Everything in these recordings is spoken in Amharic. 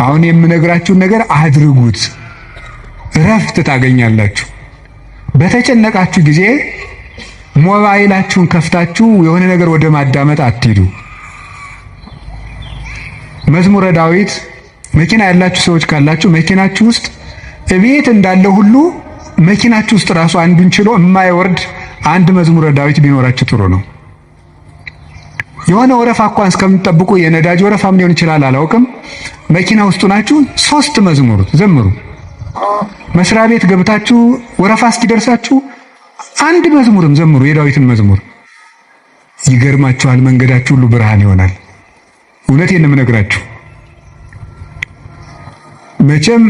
አሁን የምነግራችሁን ነገር አድርጉት፣ እረፍት ታገኛላችሁ። በተጨነቃችሁ ጊዜ ሞባይላችሁን ከፍታችሁ የሆነ ነገር ወደ ማዳመጥ አትሂዱ። መዝሙረ ዳዊት መኪና ያላችሁ ሰዎች ካላችሁ መኪናችሁ ውስጥ እቤት እንዳለ ሁሉ መኪናችሁ ውስጥ ራሱ አንዱን ችሎ የማይወርድ አንድ መዝሙረ ዳዊት ቢኖራችሁ ጥሩ ነው። የሆነ ወረፋ እንኳን እስከምትጠብቁ የነዳጅ ወረፋም ሊሆን ይችላል አላውቅም። መኪና ውስጥ ናችሁ 3 መዝሙር ዘምሩ። መስሪያ ቤት ገብታችሁ ወረፋ እስኪደርሳችሁ አንድ መዝሙርም ዘምሩ፣ የዳዊትን መዝሙር። ይገርማችኋል፣ መንገዳችሁ ሁሉ ብርሃን ይሆናል። እውነቴን ነው የምነግራችሁ። መቼም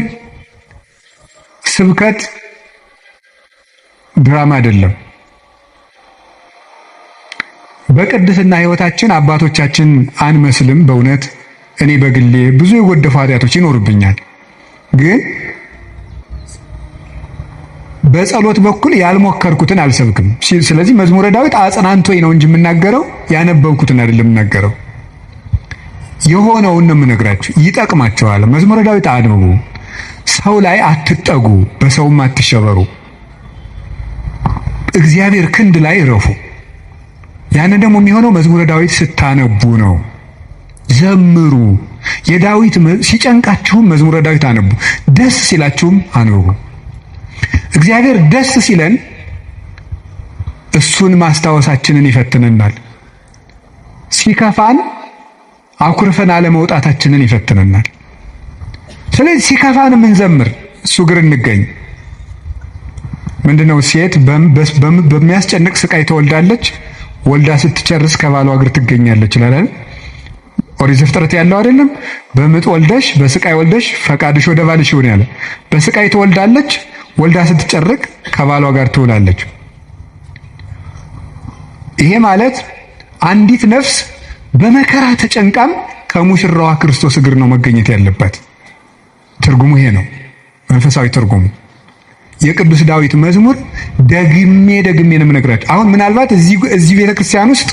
ስብከት ድራማ አይደለም። በቅድስና ሕይወታችን አባቶቻችን አንመስልም። በእውነት እኔ በግሌ ብዙ የጎደፉ ኃጢአቶች ይኖርብኛል። ግን በጸሎት በኩል ያልሞከርኩትን አልሰብክም። ስለዚህ መዝሙረ ዳዊት አጽናንቶኝ ነው እንጂ የምናገረው ያነበብኩትን አይደለም የምናገረው። የሆነውን ነው የምነግራችሁ። ይጠቅማቸዋል። መዝሙረ ዳዊት አንብቡ። ሰው ላይ አትጠጉ፣ በሰውም አትሸበሩ። እግዚአብሔር ክንድ ላይ እረፉ። ያን ደግሞ የሚሆነው መዝሙረ ዳዊት ስታነቡ ነው። ዘምሩ። የዳዊት ሲጨንቃችሁም መዝሙረ ዳዊት አነቡ፣ ደስ ሲላችሁም አንብቡ። እግዚአብሔር ደስ ሲለን እሱን ማስታወሳችንን ይፈትነናል። ሲከፋን አኩርፈን አለመውጣታችንን ይፈትነናል። ስለዚህ ሲከፋን እንዘምር፣ እሱ ግር እንገኝ። ምንድነው ሴት በሚያስጨንቅ ስቃይ ትወልዳለች፣ ወልዳ ስትጨርስ ከባሏ እግር ትገኛለች ይላል። ኦሪት ዘፍጥረት ያለው አይደለም? በምጥ ወልደሽ በስቃይ ወልደሽ ፈቃድሽ ወደ ባልሽ ይሁን ያለ። በስቃይ ትወልዳለች፣ ወልዳ ስትጨርቅ ከባሏ ጋር ትውላለች። ይሄ ማለት አንዲት ነፍስ በመከራ ተጨንቃም ከሙሽራዋ ክርስቶስ እግር ነው መገኘት ያለባት። ትርጉሙ ይሄ ነው፣ መንፈሳዊ ትርጉሙ። የቅዱስ ዳዊት መዝሙር ደግሜ ነው የምነግራችሁ። አሁን ምናልባት እዚህ ቤተክርስቲያን ውስጥ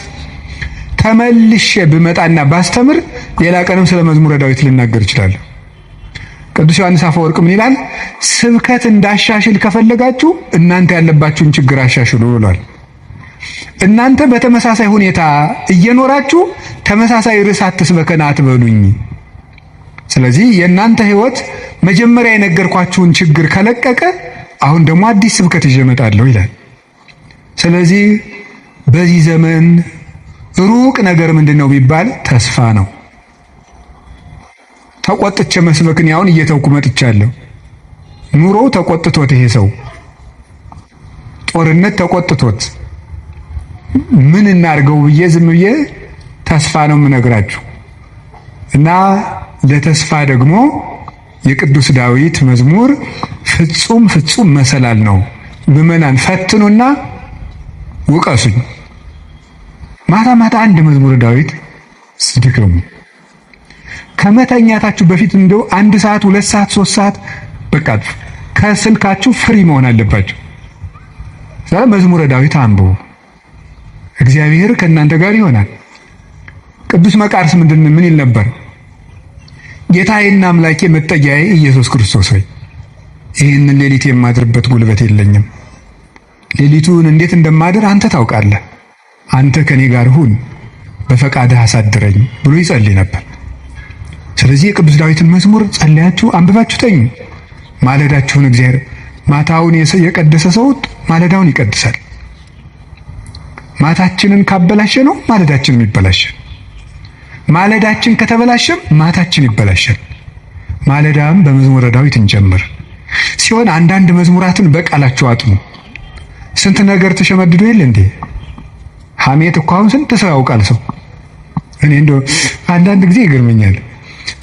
ተመልሼ ብመጣና ባስተምር ሌላ ቀንም ስለ መዝሙረ ዳዊት ልናገር እችላለሁ። ቅዱስ ዮሐንስ አፈወርቅ ምን ይላል? ስብከት እንዳሻሽል ከፈለጋችሁ እናንተ ያለባችሁን ችግር አሻሽሉ ብሏል። እናንተ በተመሳሳይ ሁኔታ እየኖራችሁ ተመሳሳይ ርዕስ አትስበከን አትበሉኝ። ስለዚህ የእናንተ ሕይወት መጀመሪያ የነገርኳችሁን ችግር ከለቀቀ አሁን ደግሞ አዲስ ስብከት ይዤ እመጣለሁ ይላል። ስለዚህ በዚህ ዘመን ሩቅ ነገር ምንድነው ቢባል ተስፋ ነው። ተቆጥቼ መስበክን ያውን እየተውኩ መጥቻለሁ። ኑሮ ተቆጥቶት ይሄ ሰው ጦርነት ተቆጥቶት ምን እናርገው ብዬ ዝም ብዬ ተስፋ ነው የምነግራችሁ። እና ለተስፋ ደግሞ የቅዱስ ዳዊት መዝሙር ፍጹም መሰላል ነው። ምዕመናን ፈትኑና ውቀሱኝ። ማታ አንድ መዝሙረ ዳዊት ስድከሙ ከመተኛታችሁ በፊት እንደው 1 ሰዓት 2 ሰዓት 3 ሰዓት በቃ ከስልካችሁ ፍሪ መሆን አለባችሁ። ስለዚህ መዝሙረ ዳዊት አንብቡ። እግዚአብሔር ከእናንተ ጋር ይሆናል። ቅዱስ መቃርስ ምን ይል ነበር? ጌታዬና አምላኬ መጠጊያዬ ኢየሱስ ክርስቶስ ሆይ ይህንን ሌሊት የማድርበት ጉልበት የለኝም። ሌሊቱን እንዴት እንደማድር አንተ ታውቃለህ። አንተ ከኔ ጋር ሁን፣ በፈቃድህ አሳድረኝ ብሎ ይጸልይ ነበር። ስለዚህ የቅዱስ ዳዊትን መዝሙር ጸልያችሁ አንብባችሁ ተኙ። ማለዳችሁን እግዚአብሔር ማታውን የቀደሰ ሰው ማለዳውን ይቀድሳል። ማታችንን ካበላሸ ነው ማለዳችንም ይበላሻል። ማለዳችን ከተበላሸም ማታችን ይበላሻል። ማለዳም በመዝሙረ ዳዊት እንጀምር ሲሆን አንዳንድ መዝሙራትን በቃላችሁ አጥኑ። ስንት ነገር ተሸመድዶ የለ እንዴ? ሐሜት እኮ አሁን ስንት ሰው ያውቃል ሰው። እኔ እንደው አንዳንድ ጊዜ ይገርመኛል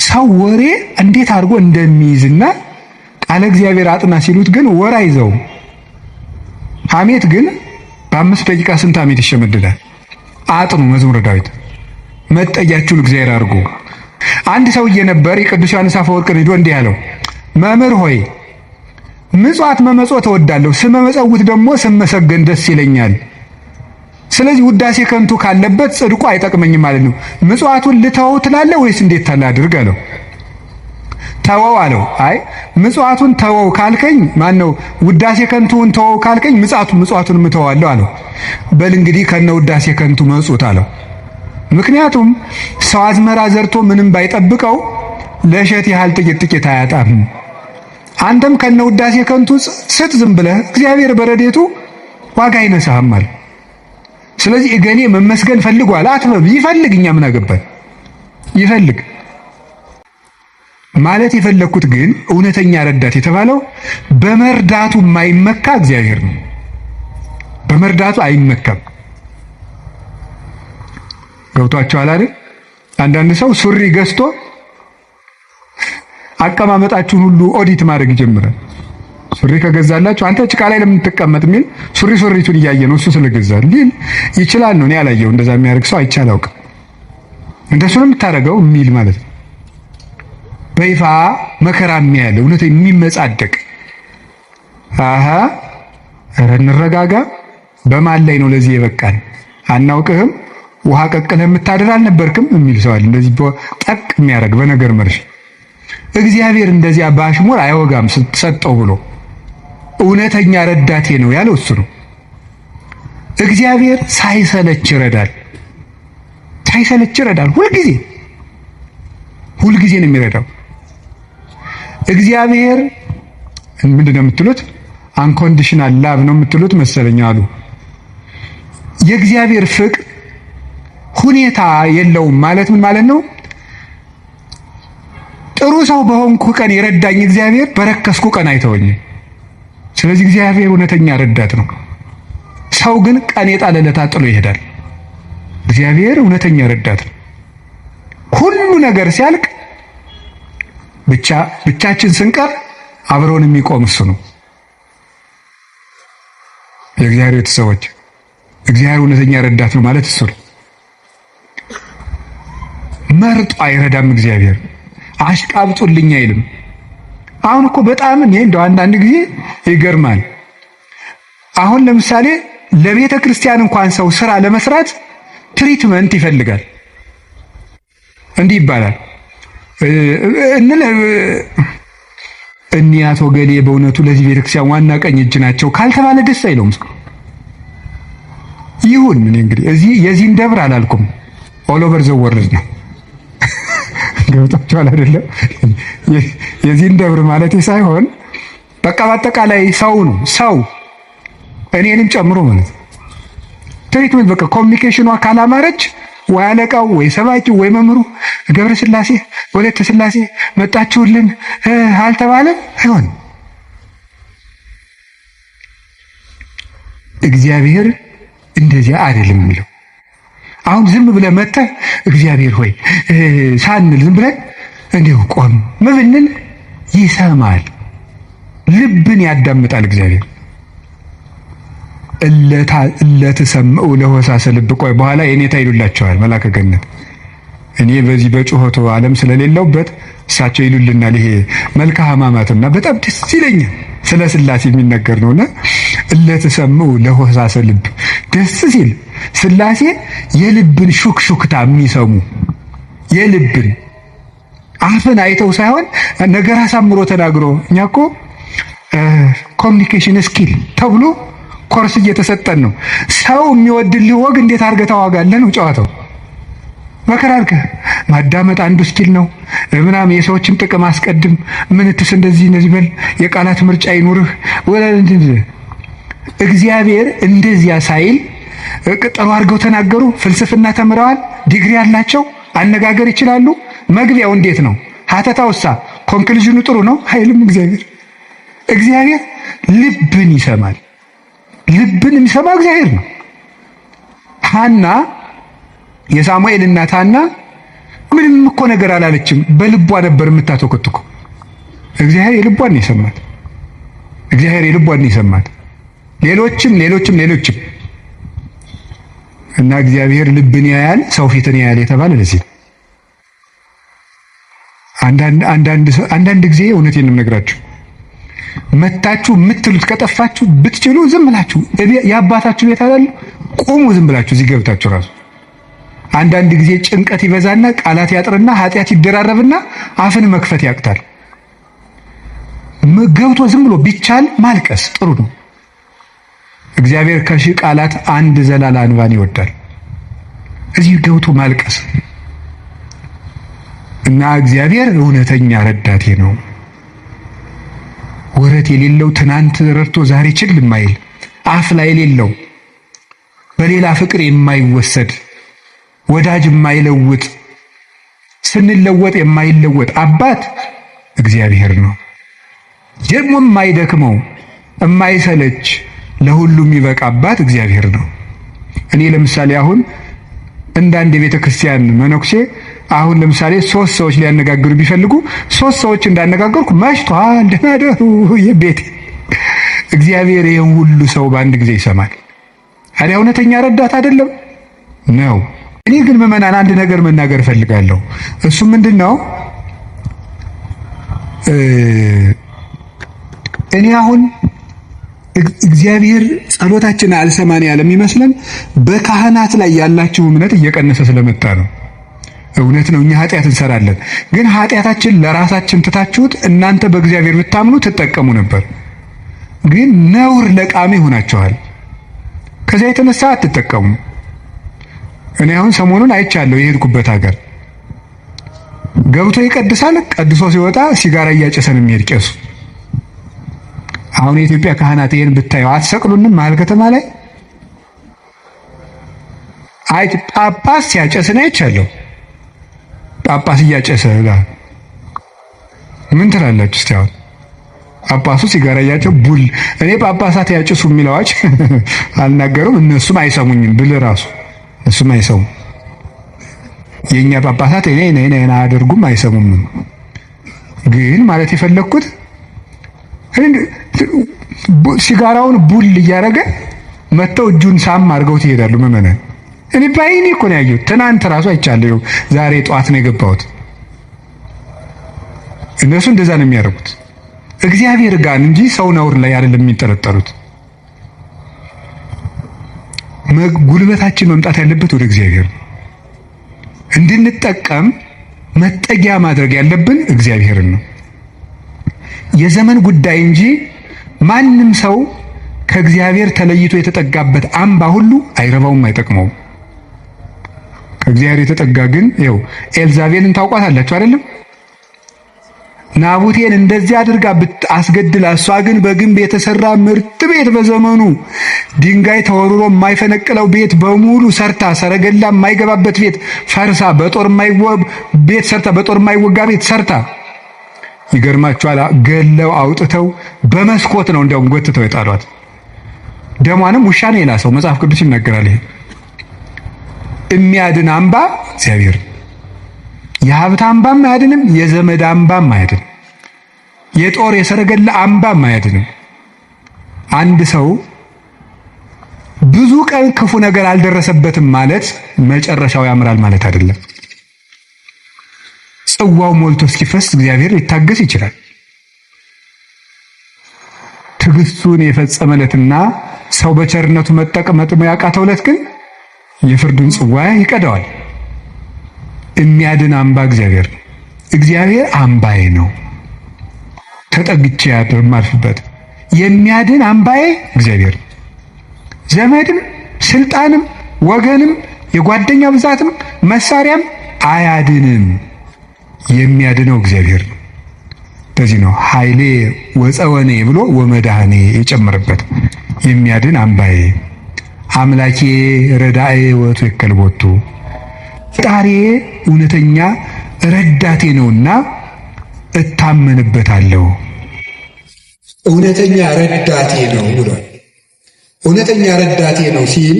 ሰው ወሬ እንዴት አድርጎ እንደሚይዝና ቃለ እግዚአብሔር አጥና ሲሉት ግን ወራ ይዘው ሐሜት ግን በ5 ደቂቃ ስንት ሐሜት ይሸመድዳል። አጥኑ መዝሙረ ዳዊት መጠጊያችሁን እግዚአብሔር አድርጉ። አንድ ሰውዬ ነበር የቅዱስ ዮሐንስ አፈወርቅን ሄዶ እንዲህ ያለው፣ መምህር ሆይ ምጽዋት መመጽወት እወዳለሁ፣ ስመመጸውት ደግሞ ስመሰገን ደስ ይለኛል። ስለዚህ ውዳሴ ከንቱ ካለበት ጽድቁ አይጠቅመኝም ማለት ነው። ምጽዋቱን ልተው ትላለህ ወይስ እንዴት ታላድርግ አለው። ተወው አለው። አይ ምጽዋቱን ተወው ካልከኝ ማነው ውዳሴ ከንቱን ተወው ካልከኝ ምጽዋቱን ምተዋለሁ አለው። በል እንግዲህ ከነ ውዳሴ ከንቱ መጹት አለው። ምክንያቱም ሰው አዝመራ ዘርቶ ምንም ባይጠብቀው ለእሸት ያህል ጥቂት አያጣም። አንተም ከነ ውዳሴ ከንቱ ስጥ ዝም ብለህ እግዚአብሔር በረዴቱ ዋጋ አይነሳህም አለ። ስለዚህ እገሌ መመስገን ፈልጓል አትበል። ይፈልግ፣ እኛ ምን አገባን? ይፈልግ ማለት የፈለኩት ግን እውነተኛ ረዳት የተባለው በመርዳቱ የማይመካ እግዚአብሔር ነው። በመርዳቱ አይመካም። ገብቷችኋል አይደል? አንዳንድ ሰው ሱሪ ገዝቶ አቀማመጣችሁን ሁሉ ኦዲት ማድረግ ይጀምራል። ሱሪ ከገዛላችሁ አንተ ጭቃ ላይ ለምን ትቀመጥ የሚል ሱሪቱን እያየ ነው እሱ ስለገዛል ሊል ይችላል ነው። እኔ አላየው እንደዛ የሚያደርግ ሰው አይቻል አውቅም። እንደሱ ነው የምታደርገው የሚል ማለት ነው። በይፋ መከራ የሚያለ እውነት የሚመጻደቅ ኧረ እንረጋጋ። በማን ላይ ነው ለዚህ የበቃን? አናውቅህም። ውሃ ቀቅለህ የምታድር አልነበርክም የሚል ሰው አለ። እንደዚህ ጠቅ የሚያደርግ በነገር መርሽ። እግዚአብሔር እንደዚያ ባሽሙር አይወጋም ሰጠው ብሎ እውነተኛ ረዳቴ ነው ያለው እሱ ነው። እግዚአብሔር ሳይሰለች ይረዳል። ሳይሰለች ይረዳል። ሁልጊዜ ነው የሚረዳው። እግዚአብሔር ምንድን ነው የምትሉት? አንኮንዲሽናል ላቭ ነው የምትሉት መሰለኝ አሉ። የእግዚአብሔር ፍቅር ሁኔታ የለውም ማለት ምን ማለት ነው? ጥሩ ሰው በሆንኩ ቀን የረዳኝ እግዚአብሔር በረከስኩ ቀን አይተወኝም። ስለዚህ እግዚአብሔር እውነተኛ ረዳት ነው። ሰው ግን ቀን የጣለለት ጥሎ ይሄዳል። እግዚአብሔር እውነተኛ ረዳት ነው። ሁሉ ነገር ሲያልቅ ብቻችን ስንቀር አብረውን የሚቆም እሱ ነው። የእግዚአብሔር ቤተሰቦች እግዚአብሔር እውነተኛ ረዳት ነው ማለት እሱ ነው። መርጦ አይረዳም። እግዚአብሔር አሽቃብጡልኝ አይልም። አሁን እኮ በጣም እኔ እንደው አንዳንድ ጊዜ ይገርማል። አሁን ለምሳሌ ለቤተ ክርስቲያን እንኳን ሰው ስራ ለመስራት ትሪትመንት ይፈልጋል። እንዲህ ይባላል እኒህ አቶ ገሌ በእውነቱ ለዚህ ቤተክርስቲያን ዋና ቀኝ እጅ ናቸው ካልተባለ ደስ አይለውም። ይሁን ምን እንግዲህ እዚህ የዚህን ደብር አላልኩም፣ ኦል ኦቨር ዘ ወርልድ ነው። ገብታችኋል አይደለም? የዚህን ደብር ማለት ሳይሆን በቃ በአጠቃላይ ሰው ነው። ሰው እኔንም ጨምሮ ማለት ትሪትመንት በቃ ኮሚኒኬሽኗ ካላማረች ወይ አለቃው ወይ ሰባኪው ወይ መምሩ ገብረ ስላሴ ወለተ ስላሴ መጣችሁልን አልተባለ አይሆን። እግዚአብሔር እንደዚያ አይደለም የሚለው። አሁን ዝም ብለህ መጥተህ እግዚአብሔር ሆይ ሳንል ዝም ብለህ እንዲሁ ቆም ብንል ይሰማል፣ ልብን ያዳምጣል እግዚአብሔር። እለተሰምዑ ለሆሳሰ ልብ። ቆይ በኋላ የኔታ ይሉላቸዋል መላከ ገነት። እኔ በዚህ በጩኸቱ ዓለም ስለሌለውበት እሳቸው ይሉልናል። ይሄ መልካ ሕማማትና በጣም ደስ ይለኛል። ስለ ሥላሴ የሚነገር ነውና እለተሰምዑ ለሆሳሰ ልብ። ደስ ሲል ሥላሴ የልብን ሹክሹክታ የሚሰሙ የልብን አፍን አይተው ሳይሆን ነገር አሳምሮ ተናግሮ። እኛ እኮ ኮሚኒኬሽን ስኪል ተብሎ ኮርስ እየተሰጠን ነው። ሰው የሚወድልህ ወግ እንዴት አድርገህ ታዋጋለህ ነው ጨዋታው። መከራ አድርገህ ማዳመጥ አንዱ ስኪል ነው ምናምን። የሰዎችን ጥቅም አስቀድም፣ ምንትስ እንደዚህ በል፣ የቃላት ምርጫ ይኑርህ። እግዚአብሔር እንደዚያ ሳይል ቅጠሉ አድርገው ተናገሩ። ፍልስፍና ተምረዋል፣ ዲግሪ ያላቸው አነጋገር ይችላሉ። መግቢያው እንዴት ነው? ሀተታውሳ ኮንክሉዥኑ ጥሩ ነው አይልም። እግዚአብሔር ልብን ይሰማል። ልብን የሚሰማ እግዚአብሔር ነው። ሐና የሳሙኤል እናት ሐና ምንም እኮ ነገር አላለችም። በልቧ ነበር የምታተኮትከው። እግዚአብሔር የልቧን ነው የሰማት። እግዚአብሔር የልቧን ነው የሰማት። ሌሎችም እና እግዚአብሔር ልብን ያያል፣ ሰው ፊትን ያያል የተባለ ለዚህ። አንዳንድ ጊዜ እውነቴን ነው የምነግራችሁ፣ መታችሁ የምትሉት ከጠፋችሁ ብትችሉ ዝም ብላችሁ የአባታችሁ ቤት አላለ ቆሙ። ዝም ብላችሁ እዚህ ገብታችሁ ራሱ አንዳንድ ጊዜ ጭንቀት ይበዛና ቃላት ያጥርና ኃጢአት ይደራረብና አፍን መክፈት ያቅታል። ገብቶ ዝም ብሎ ቢቻል ማልቀስ ጥሩ ነው። እግዚአብሔር ከሺህ ቃላት አንድ ዘላላ እንባን ይወዳል። እዚህ ገብቶ ማልቀስ እና እግዚአብሔር እውነተኛ ረዳቴ ነው። ወረት የሌለው ትናንት ረድቶ ዛሬ ችል የማይል አፍ ላይ የሌለው በሌላ ፍቅር የማይወሰድ ወዳጅ የማይለውጥ ስንለወጥ የማይለወጥ አባት እግዚአብሔር ነው። ደግሞ የማይደክመው የማይሰለች ለሁሉም የሚበቃ አባት እግዚአብሔር ነው። እኔ ለምሳሌ አሁን እንዳንድ የቤተ ክርስቲያን መነኩሴ አሁን ለምሳሌ 3 ሰዎች ሊያነጋግሩ ቢፈልጉ 3 ሰዎች እንዳነጋገርኩ መሽቷል ደህና ደሩ የቤት እግዚአብሔር ይሄን ሁሉ ሰው በአንድ ጊዜ ይሰማል። ታዲያ እውነተኛ ረዳት አይደለም ነው። እኔ ግን ምዕመናን አንድ ነገር መናገር እፈልጋለሁ። እሱ ምንድነው? እኔ አሁን እግዚአብሔር ጸሎታችንን አልሰማን ያለ የሚመስለን በካህናት ላይ ያላችሁ እምነት እየቀነሰ ስለመጣ ነው። እውነት ነው፣ እኛ ኃጢአት እንሰራለን። ግን ኃጢአታችን ለራሳችን ትታችሁት እናንተ በእግዚአብሔር ብታምኑ ትጠቀሙ ነበር። ግን ነውር ለቃሚ ሆናችኋል። ከዚያ የተነሳ አትጠቀሙ። እኔ አሁን ሰሞኑን አይቻለሁ። የሄድኩበት ሀገር ገብቶ ይቀድሳል፣ ቀድሶ ሲወጣ ሲጋራ እያጨሰን የሚሄድ ቄሱ። አሁን የኢትዮጵያ ካህናት ይሄን ብታዩ አትሰቅሉንም? መሀል ከተማ ላይ ጳጳስ ሲያጨስ ነው አይቻለሁ። ጳጳስ እያጨሰ ምን ትላላችሁ እስቲ? አሁን ጳጳሱ ሲጋራ እያጨሰ ቡል እኔ ጳጳሳት ያጨሱ የሚለዋች አልናገሩም፣ እነሱም አይሰሙኝም ብል ራሱ እሱም አይሰሙም። የኛ ጳጳሳት እኔ አያደርጉም አይሰሙም። ግን ማለት የፈለኩት ሲጋራውን ቡል እያደረገ መተው እጁን ሳም አድርገውት ይሄዳሉ ምዕመናን። እኔ ባይኔ እኮ ነው ያየሁት። ትናንት ራሱ አይቻለሁ። ዛሬ ጠዋት ነው የገባሁት። እነሱ እንደዛ ነው የሚያደርጉት። እግዚአብሔር ጋር እንጂ ሰው ነውር ላይ አይደለም የሚጠረጠሩት። ጉልበታችን መምጣት ያለበት ወደ እግዚአብሔር እንድንጠቀም መጠጊያ ማድረግ ያለብን እግዚአብሔርን ነው። የዘመን ጉዳይ እንጂ ማንም ሰው ከእግዚአብሔር ተለይቶ የተጠጋበት አምባ ሁሉ አይረባውም፣ አይጠቅመውም። ከእግዚአብሔር የተጠጋ ግን ይኸው ኤልዛቤልን ታውቋታላችሁ አይደለም? ናቡቴን እንደዚህ አድርጋ አስገድላ፣ እሷ ግን በግንብ የተሰራ ምርጥ ቤት በዘመኑ ድንጋይ ተወርሮ የማይፈነቅለው ቤት በሙሉ ሰርታ፣ ሰረገላ የማይገባበት ቤት ፈርሳ፣ በጦር የማይወጋ ቤት ሰርታ፣ ይገርማችኋል፣ ገለው አውጥተው በመስኮት ነው እንዲያውም ጎትተው የጣሏት። ደሟንም ውሻ ነው የላሰው። መጽሐፍ ቅዱስ ይናገራል። ይሄ የሚያድን አምባ እግዚአብሔር። የሀብት አምባም አያድንም፣ የዘመድ አምባም አያድንም፣ የጦር የሰረገላ አምባም አያድንም። አንድ ሰው ብዙ ቀን ክፉ ነገር አልደረሰበትም ማለት መጨረሻው ያምራል ማለት አይደለም። ጽዋው ሞልቶ እስኪፈስ እግዚአብሔር ሊታገስ ይችላል። ትዕግስቱን የፈጸመለትና ሰው በቸርነቱ መጠቀም ያቃተውለት ግን የፍርዱን ጽዋ ይቀዳዋል። የሚያድን አምባ እግዚአብሔር ነው። እግዚአብሔር አምባዬ ነው፣ ተጠግቼ የማልፍበት የሚያድን አምባዬ እግዚአብሔር ነው። ዘመድም ስልጣንም ወገንም የጓደኛ ብዛትም መሳሪያም አያድንም። የሚያድነው እግዚአብሔር ነው። ለዚህ ነው ኃይሌ ወፀወኔ ብሎ ወመድኃኔ የጨመረበት። የሚያድን አምባዬ አምላኬ ረዳኤ ወቱ የከልቦቱ ፈጣሪ እውነተኛ ረዳቴ ነውና እታመንበታለሁ። እውነተኛ ረዳቴ ነው ብሏል። እውነተኛ ረዳቴ ነው ሲል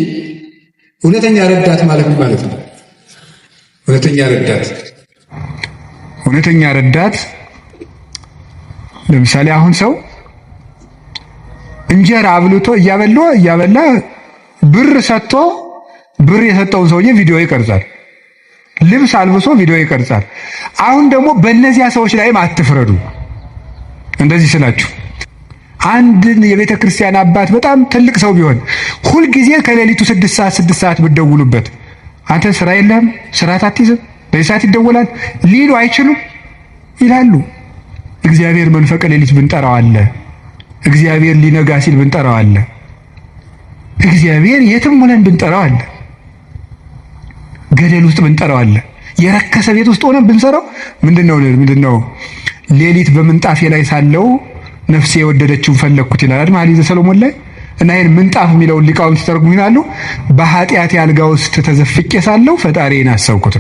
እውነተኛ ረዳት ማለት ምን ማለት ነው? እውነተኛ ረዳት ለምሳሌ አሁን ሰው እንጀራ አብልቶ እያበላ ብር ሰጥቶ ብር የሰጠውን ሰውዬ ቪዲዮ ይቀርጻል። ልብስ አልብሶ ቪዲዮ ይቀርጻል። አሁን ደግሞ በእነዚያ ሰዎች ላይም አትፍረዱ። እንደዚህ ስላችሁ አንድን የቤተ ክርስቲያን አባት በጣም ትልቅ ሰው ቢሆን ሁልጊዜ ከሌሊቱ 6 ሰዓት ብትደውሉበት አንተ ስራ የለህም፣ ስራ አትይዝም፣ በሰዓት ይደወላል ሊሉ አይችሉም ይላሉ። እግዚአብሔር መንፈቀ ሌሊት ብንጠራው አለ። እግዚአብሔር ሊነጋ ሲል ብንጠራው አለ። እግዚአብሔር የትም ሆነን ብንጠራው አለ። ገደል ውስጥ ብንጠራው አለ። የረከሰ ቤት ውስጥ ሆነን ብንሰራው ምንድነው ሌሊት በምንጣፌ ላይ ሳለው ነፍሴ የወደደችውን ፈለግኩት ይላል መኃልየ ሰሎሞን ላይ። እና ይሄን ምንጣፍ የሚለውን ሊቃውንት ሲተረጉሙ ይላሉ በኃጢአት አልጋ ውስጥ ተዘፍቄ ሳለው ፈጣሪዬን አሰብኩት።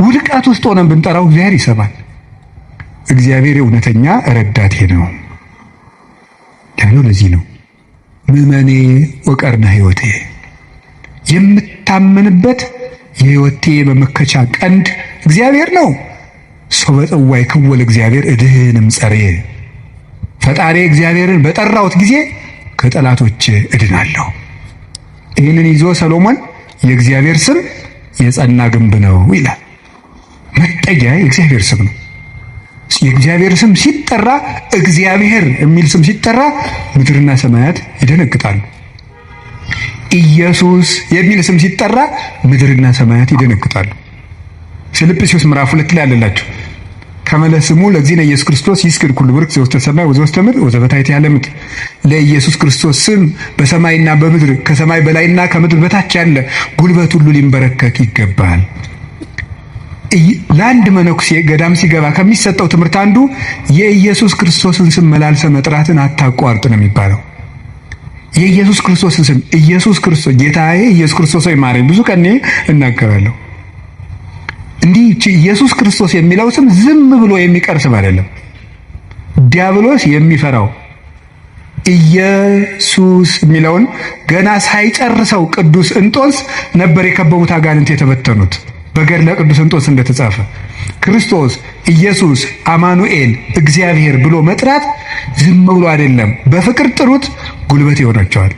ውድቀት ውስጥ ሆነን ብንጠራው እግዚአብሔር ይሰማል። እግዚአብሔር እውነተኛ ረዳቴ ነው ያለው ለዚህ ነው ምእመኔ ወቀርነ ሕይወቴ፣ የምታመንበት የሕይወቴ መመከቻ ቀንድ እግዚአብሔር ነው። ሰው በጽዋይ ክወል እግዚአብሔር እድህንም ጸሬ፣ ፈጣሪ እግዚአብሔርን በጠራሁት ጊዜ ከጠላቶች እድናለሁ። ይህንን ይዞ ሰሎሞን የእግዚአብሔር ስም የጸና ግንብ ነው ይላል። መጠጊያ የእግዚአብሔር ስም ነው። የእግዚአብሔር ስም ሲጠራ፣ እግዚአብሔር የሚል ስም ሲጠራ ምድርና ሰማያት ይደነግጣሉ። ኢየሱስ የሚል ስም ሲጠራ ምድርና ሰማያት ይደነግጣሉ። ፊልጵስዩስ ምዕራፍ 2 ላይ አለላችሁ ከመለስሙ ለእግዚእነ ኢየሱስ ክርስቶስ ይስግድ ኩሉ ብርክ ዘውስተ ሰማይ ወዘውስተ ምድር ወዘበታሕተ ያለ ምድር። ለኢየሱስ ክርስቶስ ስም በሰማይና በምድር ከሰማይ በላይና ከምድር በታች ያለ ጉልበት ሁሉ ሊንበረከክ ይገባል። ለአንድ መነኩሴ ገዳም ሲገባ ከሚሰጠው ትምህርት አንዱ የኢየሱስ ክርስቶስን ስም መላልሰ መጥራትን አታቋርጥ ነው የሚባለው። የኢየሱስ ክርስቶስን ስም ኢየሱስ ክርስቶስ ጌታዬ ኢየሱስ ክርስቶስ ሆይ ማረኝ ብዙ ቀን እናገራለሁ። እንዲህ ኢየሱስ ክርስቶስ የሚለው ስም ዝም ብሎ የሚቀር ስም አይደለም። ዲያብሎስ የሚፈራው ኢየሱስ የሚለውን ገና ሳይጨርሰው ቅዱስ እንጦንስ ነበር የከበቡት አጋንንት የተበተኑት። በገድለ ቅዱስ እንጦንስ እንደተጻፈ ክርስቶስ ኢየሱስ አማኑኤል እግዚአብሔር ብሎ መጥራት ዝም ብሎ አይደለም። በፍቅር ጥሩት፣ ጉልበት ይሆናቸዋል።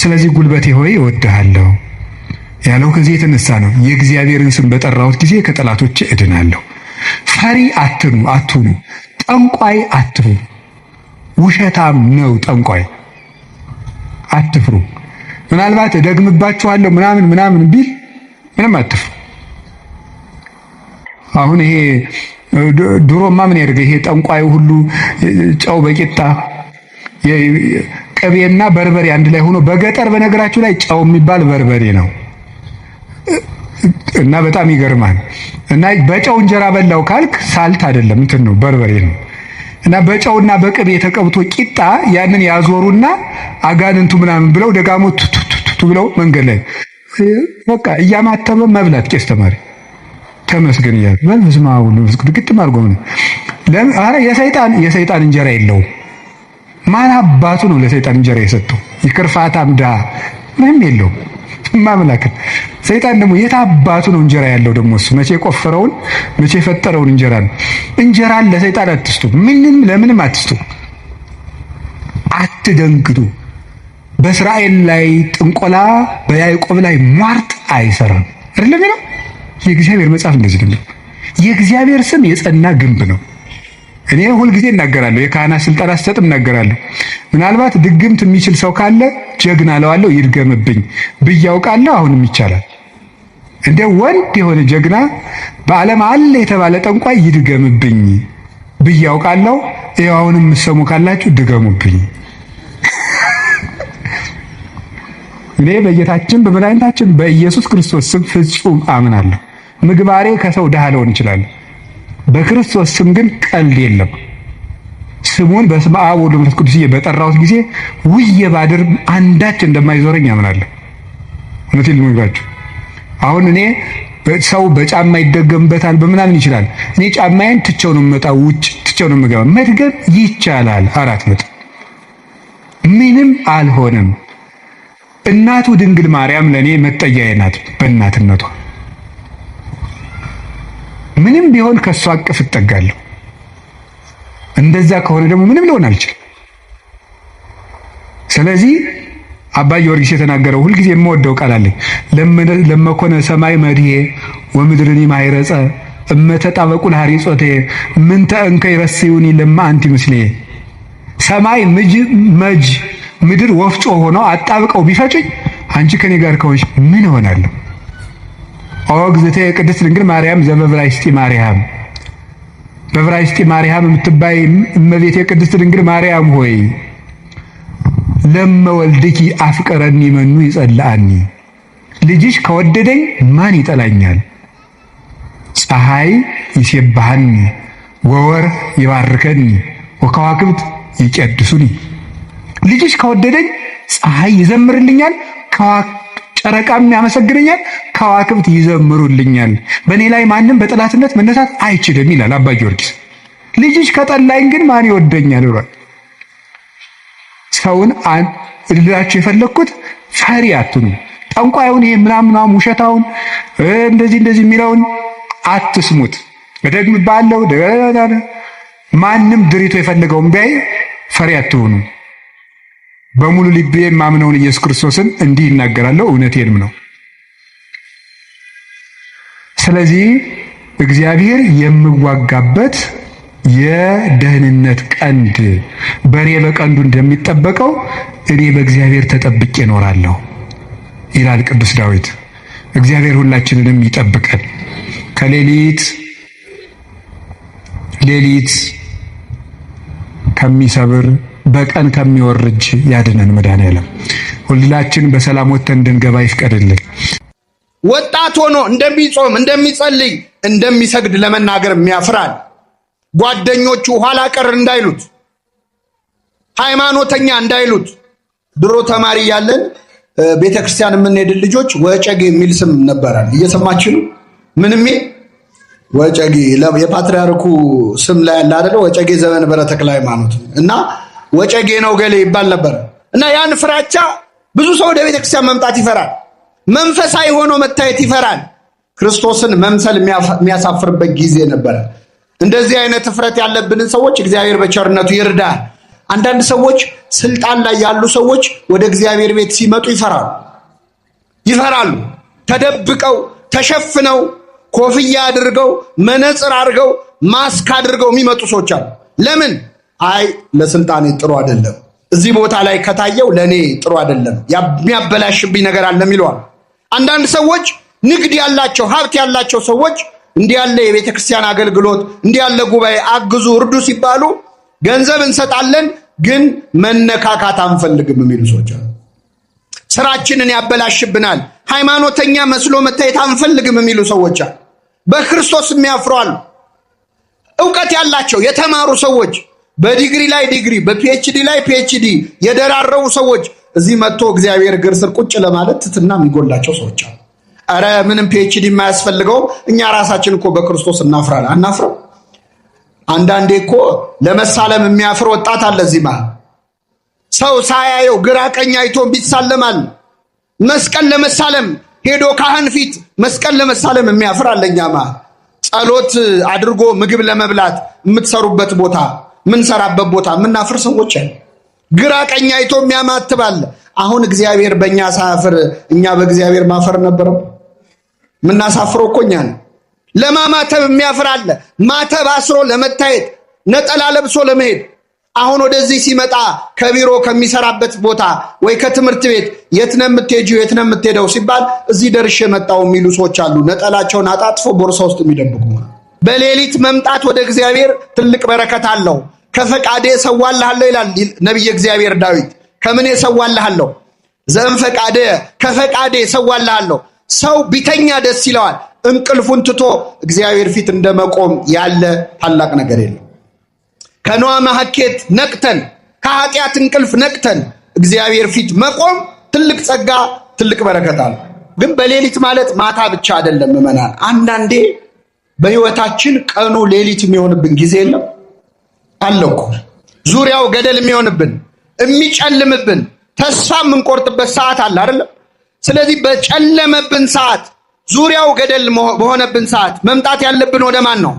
ስለዚህ ጉልበቴ ሆይ እወድሃለሁ ያለው ከዚህ የተነሳ ነው። የእግዚአብሔርን ስም በጠራሁት ጊዜ ከጠላቶች እድናለሁ። ፈሪ አትሁኑ፣ ጠንቋይ አትሁኑ። ውሸታም ነው ጠንቋይ፣ አትፍሩ። ምናልባት እደግምባችኋለሁ ምናምን ቢል ምንም አትፍሩ። አሁን ይሄ ድሮማ ምን ያደርገ ይሄ ጠንቋዩ ሁሉ ጨው በቂጣ ቅቤና በርበሬ አንድ ላይ ሆኖ በገጠር በነገራችሁ ላይ ጨው የሚባል በርበሬ ነው እና በጣም ይገርማል። እና በጨው እንጀራ በላው ካልክ ሳልት አይደለም እንትን ነው በርበሬ ነው። እና በጨውና በቅቤ ተቀብቶ ቂጣ ያንን ያዞሩና አጋንንቱ ምናምን ብለው ደጋሞት ቱቱቱ ብለው መንገድ ላይ በቃ እያማተበ መብላት ቄስ ተማሪ ተመስገን ይላል። በዝማው ነው ግጥም አድርጎ ነው አረ የሰይጣን እንጀራ የለውም። ማን አባቱ ነው ለሰይጣን እንጀራ የሰጠው? ይክርፋታም ድሃ ምንም የለውም። ማምላክ ሰይጣን ደግሞ የት አባቱ ነው እንጀራ ያለው? ደግሞ እሱ መቼ የቆፈረውን መቼ የፈጠረውን እንጀራ ነው። እንጀራን ለሰይጣን አትስጡ፣ ለምንም አትስጡ። አትደንግጡ። በእስራኤል ላይ ጥንቆላ በያዕቆብ ላይ ሟርት አይሰራም አይደለም ነው የእግዚአብሔር መጽሐፍ እንደዚህ ነው። የእግዚአብሔር ስም የጸና ግንብ ነው። እኔ ሁልጊዜ እናገራለሁ፣ የካህናት ስልጠና ስሰጥም እናገራለሁ። ምናልባት ድግምት የሚችል ሰው ካለ ጀግና እለዋለሁ፣ ይድገምብኝ ብያውቃለሁ። አሁንም ይቻላል። እንደ ወንድ የሆነ ጀግና በዓለም አለ የተባለ ጠንቋይ ይድገምብኝ ብያውቃለሁ። ይኸው አሁንም የምትሰሙ ካላችሁ ድገሙብኝ። እኔ በጌታችን በመድኃኒታችን በኢየሱስ ክርስቶስ ስም ፍጹም አምናለሁ። ምግባሬ ከሰው ድሃ ልሆን ይችላል። በክርስቶስ ስም ግን ቀልድ የለም። ስሙን በስመ አብ ወወልድ ወመንፈስ ቅዱስ በጠራሁት ጊዜ ውዬ ባድር አንዳች እንደማይዞረኝ አምናለሁ። እውነቴን ልነግራችሁ አሁን እኔ ሰው በጫማ ይደገምበታል በምናምን ይችላል። እኔ ጫማዬን ትቼው ነው የምመጣው፣ ውጭ ትቼው ነው የምገባው። መድገም ይቻላል። 4 ነጥብ። ምንም አልሆነም። እናቱ ድንግል ማርያም ለኔ መጠጊያዬ ናት። በእናትነቷ ምንም ቢሆን ከሷ አቅፍ እጠጋለሁ። እንደዛ ከሆነ ደግሞ ምንም ሊሆን አልችልም። ስለዚህ አባ ጊዮርጊስ የተናገረው ሁልጊዜ የምወደው ቃል አለኝ። ለመኮነ ሰማይ መድሄ ወምድርኒ ማይረጸ እመተጣበቁ ለሐሪጾቴ ምንተ እንከ ይረስዩኒ ለማ አንቲ ምስሌ። ሰማይ መጅ ምድር ወፍጮ ሆነው አጣብቀው ቢፈጭኝ አንቺ ከኔ ጋር ከሆንሽ ምን እሆናለሁ? ኦ እግዝእቴ ቅድስት ድንግል ማርያም ዘበዕብራይስጢ ማርያም በዕብራይስጥ ማርያም የምትባይ እመቤቴ ቅድስት ድንግል ማርያም ሆይ ለመወልድኪ አፍቀረኒ መኑ ይጸልአኒ፣ ልጅሽ ከወደደኝ ማን ይጠላኛል? ፀሐይ ይሴብሐኒ ወወር ይባርከኒ ወከዋክብት ይቀድሱኒ። ልጅሽ ከወደደኝ ፀሐይ ይዘምርልኛል፣ ጨረቃም ያመሰግነኛል፣ ከዋክብት ይዘምሩልኛል። በእኔ ላይ ማንም በጠላትነት መነሳት አይችልም ይላል አባ ጊዮርጊስ። ልጅሽ ከጠላኝ ግን ማን ይወደኛል ብሏል። ሰውን ልላችሁ የፈለግኩት ፈሪ አትኑ። ጠንቋዩን ይሄ ምናምን ውሸታውን እንደዚህ የሚለውን አትስሙት። እደግምብሃለሁ፣ ማንም ድሪቶ የፈለገውን ቢያይ ፈሪ አትሆኑ። በሙሉ ልቤ የማምነውን ኢየሱስ ክርስቶስን እንዲህ ይናገራለሁ፣ እውነቴንም ነው። ስለዚህ እግዚአብሔር የምዋጋበት የደህንነት ቀንድ በሬ በቀንዱ እንደሚጠበቀው እኔ በእግዚአብሔር ተጠብቄ እኖራለሁ ይላል ቅዱስ ዳዊት። እግዚአብሔር ሁላችንንም ይጠብቀን፣ ከሌሊት ከሚሰብር በቀን ከሚወርጅ ያድነን መድኃኔዓለም። ሁላችን በሰላም ወጥተን እንድንገባ ይፍቀድልን። ወጣት ሆኖ እንደሚጾም እንደሚጸልይ እንደሚሰግድ ለመናገር የሚያፍራል። ጓደኞቹ ኋላ ቀር እንዳይሉት፣ ሃይማኖተኛ እንዳይሉት። ድሮ ተማሪ ያለን ቤተክርስቲያን የምንሄድ ልጆች ወጨጌ የሚል ስም ነበራል። እየሰማችሁ ነው? ምንም ወጨጌ የፓትርያርኩ ስም ላይ ያለ አይደለ? ወጨጌ ዘመንበረ ተክለ ሃይማኖት እና ወጨጌ ነው ገሌ ይባል ነበር። እና ያን ፍራቻ ብዙ ሰው ወደ ቤተክርስቲያን መምጣት ይፈራል። መንፈሳዊ ሆኖ መታየት ይፈራል። ክርስቶስን መምሰል የሚያሳፍርበት ጊዜ ነበረ። እንደዚህ አይነት እፍረት ያለብንን ሰዎች እግዚአብሔር በቸርነቱ ይርዳል። አንዳንድ ሰዎች ስልጣን ላይ ያሉ ሰዎች ወደ እግዚአብሔር ቤት ሲመጡ ይፈራሉ። ተደብቀው ተሸፍነው ኮፍያ አድርገው መነጽር አድርገው ማስክ አድርገው የሚመጡ ሰዎች አሉ። ለምን? አይ ለስልጣኔ ጥሩ አይደለም፣ እዚህ ቦታ ላይ ከታየው ለኔ ጥሩ አይደለም፣ የሚያበላሽብኝ ነገር አለ የሚለዋል። አንዳንድ ሰዎች ንግድ ያላቸው ሀብት ያላቸው ሰዎች እንዲህ ያለ የቤተ ክርስቲያን አገልግሎት እንዲህ ያለ ጉባኤ አግዙ እርዱ ሲባሉ ገንዘብ እንሰጣለን ግን መነካካት አንፈልግም የሚሉ ሰዎች አሉ። ስራችንን ያበላሽብናል፣ ሃይማኖተኛ መስሎ መታየት አንፈልግም የሚሉ ሰዎች አሉ። በክርስቶስ የሚያፍሩ አሉ። ዕውቀት ያላቸው የተማሩ ሰዎች በዲግሪ ላይ ዲግሪ በፒኤችዲ ላይ ፒኤችዲ የደራረቡ ሰዎች እዚህ መጥቶ እግዚአብሔር እግር ስር ቁጭ ለማለት ትትና የሚጎላቸው ሰዎች አሉ። አረ ምንም ፒኤችዲ የማያስፈልገው እኛ ራሳችን እኮ በክርስቶስ እናፍራለን። አናፍረው? አንዳንዴ እኮ ለመሳለም የሚያፍር ወጣት አለ እዚህ ማለት ሰው ሳያየው ግራ ቀኝ አይቶ ቢሳለማል። መስቀል ለመሳለም ሄዶ ካህን ፊት መስቀል ለመሳለም የሚያፍር አለኛ ማለት ጸሎት አድርጎ ምግብ ለመብላት የምትሰሩበት ቦታ ምንሰራበት ቦታ ምናፍር ሰዎች አለ። ግራ ቀኝ አይቶ የሚያማትባል። አሁን እግዚአብሔር በእኛ ሳያፍር እኛ በእግዚአብሔር ማፈር ነበረው? ምናሳፍረው እኮ እኛ ነው። ለማማተብ የሚያፍር አለ። ማተብ አስሮ ለመታየት ነጠላ ለብሶ ለመሄድ። አሁን ወደዚህ ሲመጣ ከቢሮ ከሚሰራበት ቦታ ወይ ከትምህርት ቤት የት ነው የምትሄጂው የት ነው የምትሄደው ሲባል እዚህ ደርሼ መጣሁ የሚሉ ሰዎች አሉ። ነጠላቸውን አጣጥፎ ቦርሳ ውስጥ የሚደብቁ። በሌሊት መምጣት ወደ እግዚአብሔር ትልቅ በረከት አለው። ከፈቃዴ ሰዋልሃለሁ ይላል ነቢየ እግዚአብሔር ዳዊት። ከምን ሰዋልሃለሁ? ዘእንፈቃደ ከፈቃዴ ሰዋልሃለሁ። ሰው ቢተኛ ደስ ይለዋል። እንቅልፉን ትቶ እግዚአብሔር ፊት እንደመቆም ያለ ታላቅ ነገር የለም። ከኖህ መሐኬት ነቅተን ከኃጢአት እንቅልፍ ነቅተን እግዚአብሔር ፊት መቆም ትልቅ ጸጋ ትልቅ በረከት አለ። ግን በሌሊት ማለት ማታ ብቻ አይደለም ምዕመናን። አንዳንዴ በህይወታችን ቀኑ ሌሊት የሚሆንብን ጊዜ የለም አለኩ። ዙሪያው ገደል የሚሆንብን የሚጨልምብን ተስፋ የምንቆርጥበት ሰዓት አለ አይደለም? ስለዚህ በጨለመብን ሰዓት ዙሪያው ገደል በሆነብን ሰዓት መምጣት ያለብን ወደ ማን ነው?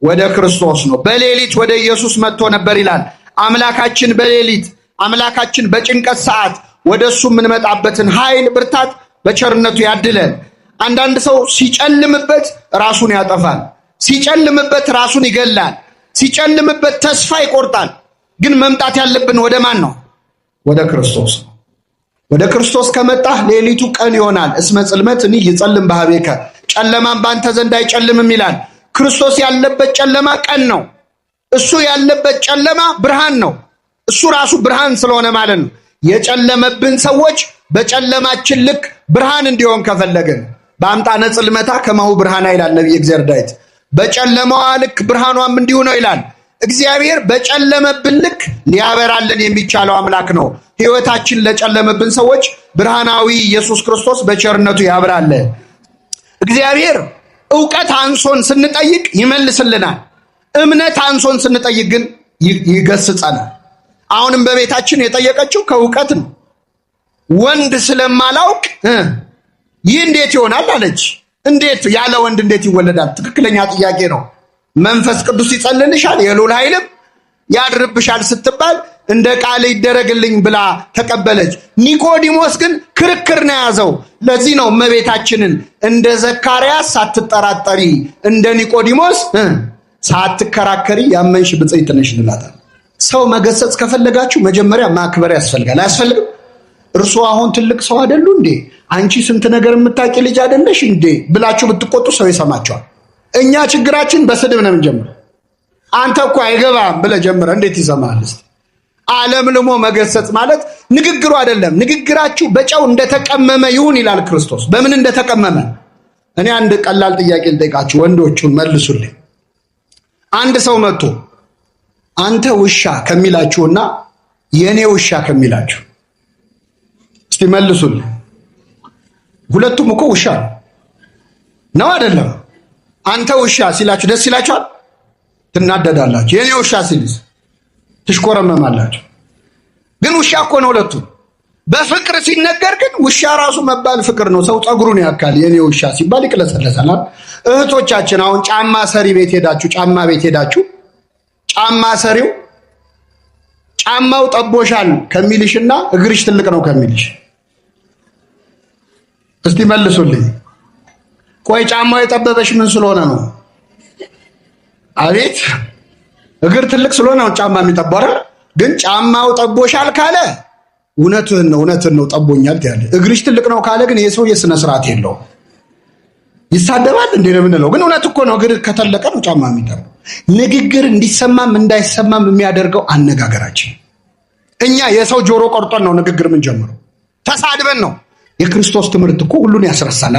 ወደ ክርስቶስ ነው። በሌሊት ወደ ኢየሱስ መጥቶ ነበር ይላል። አምላካችን በሌሊት አምላካችን በጭንቀት ሰዓት ወደሱ የምንመጣበትን ኃይል ብርታት በቸርነቱ ያድለን። አንዳንድ ሰው ሲጨልምበት ራሱን ያጠፋል፣ ሲጨልምበት ራሱን ይገላል፣ ሲጨልምበት ተስፋ ይቆርጣል። ግን መምጣት ያለብን ወደ ማን ነው? ወደ ክርስቶስ ነው። ወደ ክርስቶስ ከመጣህ ሌሊቱ ቀን ይሆናል። እስመ ጽልመትኒ ይጸልም በኀቤከ ጨለማም ባንተ ዘንድ አይጨልምም ይላል። ክርስቶስ ያለበት ጨለማ ቀን ነው። እሱ ያለበት ጨለማ ብርሃን ነው። እሱ ራሱ ብርሃን ስለሆነ ማለት ነው። የጨለመብን ሰዎች በጨለማችን ልክ ብርሃን እንዲሆን ከፈለግን በአምጣነ ጽልመታ ከማሁ ብርሃን ይላል ነቢየ እግዚአብሔር ዳዊት። በጨለማዋ ልክ ብርሃኗም እንዲሁ ነው ይላል። እግዚአብሔር በጨለመብን ልክ ሊያበራልን የሚቻለው አምላክ ነው። ሕይወታችን ለጨለመብን ሰዎች ብርሃናዊ ኢየሱስ ክርስቶስ በቸርነቱ ያብራል። እግዚአብሔር ዕውቀት አንሶን ስንጠይቅ ይመልስልናል። እምነት አንሶን ስንጠይቅ ግን ይገስጸናል። አሁንም በቤታችን የጠየቀችው ከዕውቀት ነው። ወንድ ስለማላውቅ ይህ እንዴት ይሆናል አለች። እንዴት ያለ ወንድ እንዴት ይወለዳል? ትክክለኛ ጥያቄ ነው። መንፈስ ቅዱስ ይጸልልሻል፣ የልዑል ኃይልም ያድርብሻል ስትባል እንደ ቃል ይደረግልኝ ብላ ተቀበለች። ኒቆዲሞስ ግን ክርክር ነው ያዘው። ለዚህ ነው እመቤታችንን እንደ ዘካርያስ ሳትጠራጠሪ እንደ ኒቆዲሞስ ሳትከራከሪ ያመንሽ ብፅዕት ነሽ እንላታለን። ሰው መገሰጽ ከፈለጋችሁ መጀመሪያ ማክበር ያስፈልጋል። አያስፈልግም? እርሱ አሁን ትልቅ ሰው አይደሉ እንዴ? አንቺ ስንት ነገር የምታውቂ ልጅ አይደለሽ እንዴ ብላችሁ ብትቆጡ ሰው ይሰማቸዋል። እኛ ችግራችን በስድብ ነው የምንጀምረው። አንተ እኮ አይገባም ብለህ ጀምረህ እንዴት ይሰማሃል? እስቲ ዓለም ልሞ መገሰጽ ማለት ንግግሩ አይደለም። ንግግራችሁ በጨው እንደተቀመመ ይሁን ይላል ክርስቶስ። በምን እንደተቀመመ? እኔ አንድ ቀላል ጥያቄ ልጠይቃችሁ፣ ወንዶቹን መልሱልኝ። አንድ ሰው መጥቶ አንተ ውሻ ከሚላችሁና የኔ ውሻ ከሚላችሁ እስቲ መልሱልኝ። ሁለቱም እኮ ውሻ ነው አይደለም? አንተ ውሻ ሲላችሁ ደስ ይላችኋል? ትናደዳላችሁ። የኔ ውሻ ሲልስ ትሽኮረመማላችሁ። ግን ውሻ እኮ ነው ሁለቱም። በፍቅር ሲነገር ግን ውሻ ራሱ መባል ፍቅር ነው። ሰው ፀጉሩን ያካል የኔ ውሻ ሲባል ይቅለሰለሳል። እህቶቻችን አሁን ጫማ ሰሪ ቤት ሄዳችሁ ጫማ ቤት ሄዳችሁ ጫማ ሰሪው ጫማው ጠቦሻል ከሚልሽና እግርሽ ትልቅ ነው ከሚልሽ እስቲ መልሱልኝ። ቆይ ጫማው የጠበበሽ ምን ስለሆነ ነው? አቤት እግር ትልቅ ስለሆነ ነው ጫማ የሚጠበረ። ግን ጫማው ጠቦሻል ካለ እውነትህን ነው ጠቦኛል ያለ። እግርሽ ትልቅ ነው ካለ ግን የሰው የሥነ ስርዓት የለውም። ይሳደባል እንዴ ነው የምንለው። ግን እውነት እኮ ነው። እግር ከተለቀ ነው ጫማ የሚጠበው። ንግግር እንዲሰማም እንዳይሰማም የሚያደርገው አነጋገራችን። እኛ የሰው ጆሮ ቆርጠን ነው ንግግር ምን ጀምረው ተሳድበን ነው። የክርስቶስ ትምህርት እኮ ሁሉን ያስረሳል።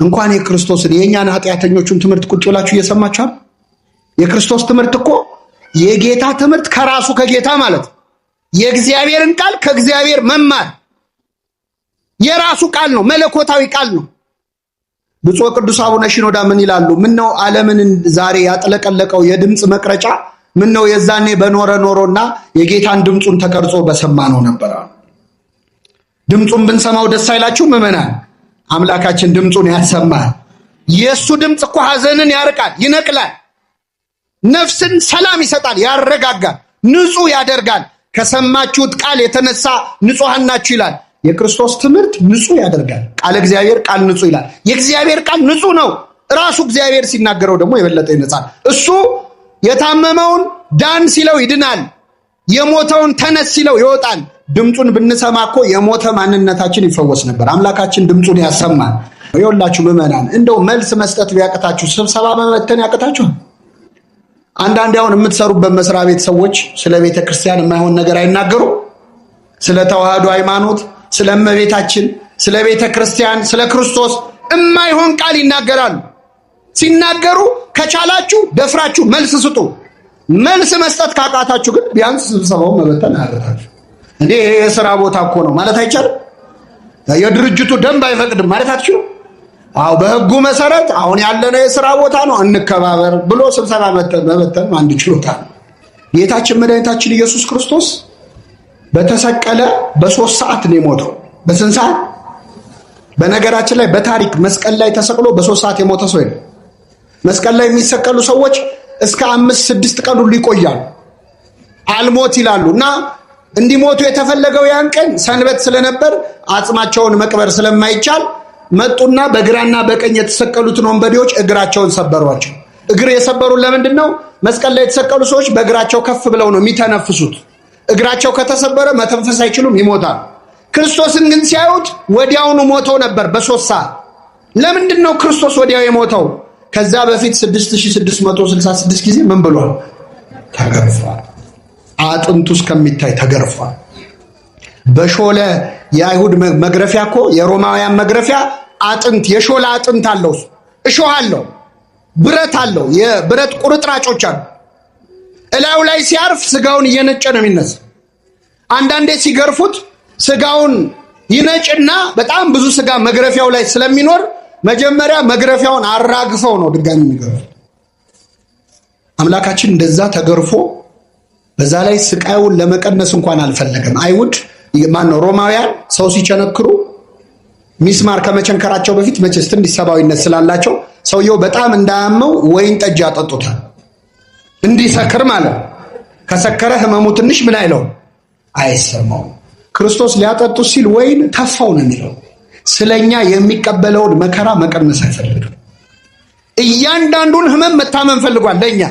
እንኳን የክርስቶስን የእኛን ኃጢአተኞቹን ትምህርት ቁጭ ብላችሁ እየሰማችኋል። የክርስቶስ ትምህርት እኮ የጌታ ትምህርት ከራሱ ከጌታ ማለት የእግዚአብሔርን ቃል ከእግዚአብሔር መማር የራሱ ቃል ነው። መለኮታዊ ቃል ነው። ብፁዕ ቅዱስ አቡነ ሽኖዳ ምን ይላሉ? ምነው ዓለምን ዛሬ ያጥለቀለቀው የድምፅ መቅረጫ ምነው የዛኔ ኖሮና የጌታን ድምፁን ተቀርጾ በሰማነው ነበር። ድምፁን ብንሰማው ደስ አይላችሁ ምዕመናን? አምላካችን ድምፁን ያሰማል። የእሱ ድምፅ እኮ ሐዘንን ያርቃል፣ ይነቅላል፣ ነፍስን ሰላም ይሰጣል፣ ያረጋጋል፣ ንጹህ ያደርጋል። ከሰማችሁት ቃል የተነሳ ንጹሐን ናችሁ ይላል። የክርስቶስ ትምህርት ንጹህ ያደርጋል። ቃል እግዚአብሔር ቃል ንጹህ ይላል። የእግዚአብሔር ቃል ንጹህ ነው። ራሱ እግዚአብሔር ሲናገረው ደግሞ የበለጠ ይነጻል። እሱ የታመመውን ዳን ሲለው ይድናል፣ የሞተውን ተነስ ሲለው ይወጣል። ድምፁን ብንሰማ እኮ የሞተ ማንነታችን ይፈወስ ነበር። አምላካችን ድምፁን ያሰማል። ይኸውላችሁ ምዕመናን፣ እንደው መልስ መስጠት ቢያቅታችሁ ስብሰባ መበተን ያቅታችሁ። አንዳንድ አሁን የምትሰሩበት መስሪያ ቤት ሰዎች ስለ ቤተ ክርስቲያን የማይሆን ነገር አይናገሩ። ስለ ተዋህዶ ሃይማኖት፣ ስለ እመቤታችን፣ ስለ ቤተ ክርስቲያን፣ ስለ ክርስቶስ የማይሆን ቃል ይናገራሉ። ሲናገሩ ከቻላችሁ ደፍራችሁ መልስ ስጡ። መልስ መስጠት ካቃታችሁ ግን ቢያንስ ስብሰባውን መበተን አያቅታችሁ። እንዴ የሥራ ቦታ እኮ ነው ማለት አይቻልም? የድርጅቱ ደንብ አይፈቅድም ማለት አትችሉ? አዎ በሕጉ መሰረት አሁን ያለነው የሥራ ቦታ ነው እንከባበር ብሎ ስብሰባ መበተን አንድ ችሎታ ነው። ጌታችን መድኃኒታችን ኢየሱስ ክርስቶስ በተሰቀለ በ3 ሰዓት ነው የሞተው። በስንት ሰዓት? በነገራችን ላይ በታሪክ መስቀል ላይ ተሰቅሎ በ3 ሰዓት የሞተ ሰው የለም። መስቀል ላይ የሚሰቀሉ ሰዎች እስከ 5-6 ቀን ሁሉ ይቆያሉ፣ አልሞት ይላሉ። እና እንዲሞቱ የተፈለገው ያን ቀን ሰንበት ስለነበር አጽማቸውን መቅበር ስለማይቻል መጡና በግራና በቀኝ የተሰቀሉትን ወንበዴዎች እግራቸውን ሰበሯቸው። እግር የሰበሩን ለምንድን ነው? መስቀል ላይ የተሰቀሉ ሰዎች በእግራቸው ከፍ ብለው ነው የሚተነፍሱት። እግራቸው ከተሰበረ መተንፈስ አይችሉም፣ ይሞታል። ክርስቶስን ግን ሲያዩት ወዲያውኑ ሞተው ነበር በ3 ሰዓት። ለምንድን ነው ክርስቶስ ወዲያው የሞተው? ከዛ በፊት 6666 ጊዜ ምን ብሏል? ተገርፏል። አጥንቱ እስከሚታይ ተገርፏል። በሾለ የአይሁድ መግረፊያ እኮ የሮማውያን መግረፊያ አጥንት የሾለ አጥንት አለው፣ እሾህ አለው፣ ብረት አለው፣ የብረት ቁርጥራጮች አሉ። እላዩ ላይ ሲያርፍ ስጋውን እየነጨ ነው የሚነሳ። አንዳንዴ ሲገርፉት ስጋውን ይነጭና በጣም ብዙ ስጋ መግረፊያው ላይ ስለሚኖር መጀመሪያ መግረፊያውን አራግፈው ነው ድጋሚ የሚገርፉት። አምላካችን እንደዛ ተገርፎ በዛ ላይ ስቃዩን ለመቀነስ እንኳን አልፈለገም። አይሁድ ማነው ሮማውያን ሰው ሲቸነክሩ ሚስማር ከመቸንከራቸው በፊት መቼስ ትንሽ ሰብአዊነት ስላላቸው ሰውየው በጣም እንዳያመው ወይን ጠጅ ያጠጡታል፣ እንዲሰክር ማለት። ከሰከረ ህመሙ ትንሽ ምን አይለው አይሰማው። ክርስቶስ ሊያጠጡት ሲል ወይን ተፋው ነው የሚለው። ስለኛ የሚቀበለውን መከራ መቀነስ አይፈልግም። እያንዳንዱን ህመም መታመን ፈልጓል ለኛ።